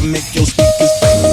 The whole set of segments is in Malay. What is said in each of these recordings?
make your speakers bang.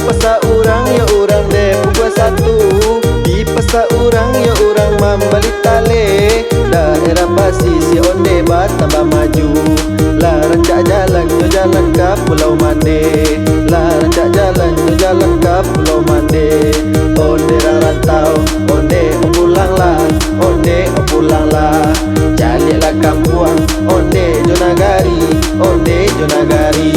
Pasal orang ya orang deh pukul 1. Di pasal orang ya orang membalik tali. Daerah pasisi onde batambah maju. Lah rancak jalan yo jalan ke Pulau Mande. Lah rancak jalan yo jalan ke Pulau Mande. Onde rantau, onde pulang lah, onde pulang lah. Jaliklah kampuang, onde jo nagari, onde jo nagari.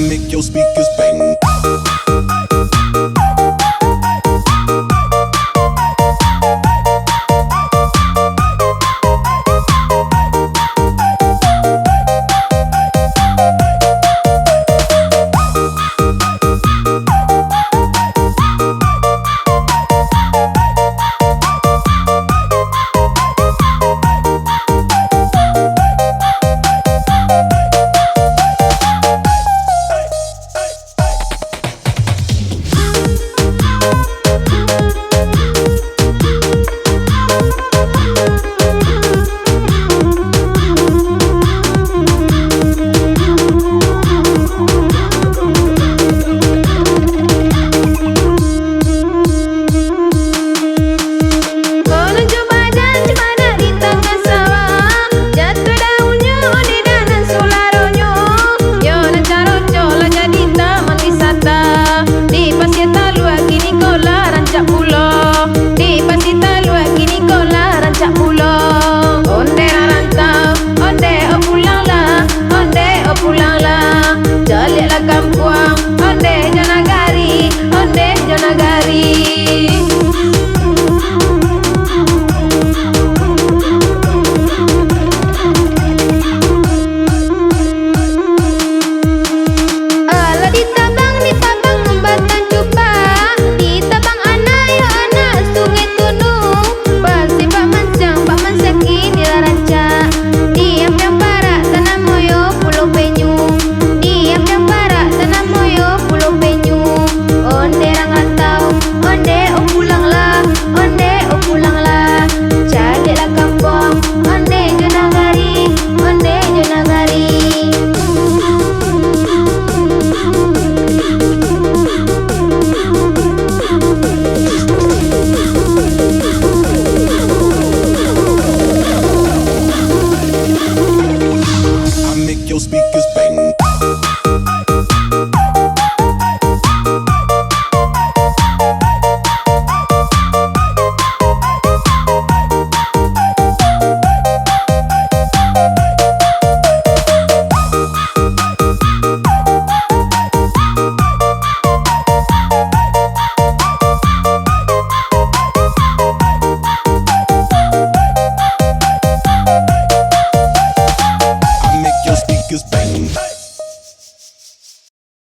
Make your speakers bang.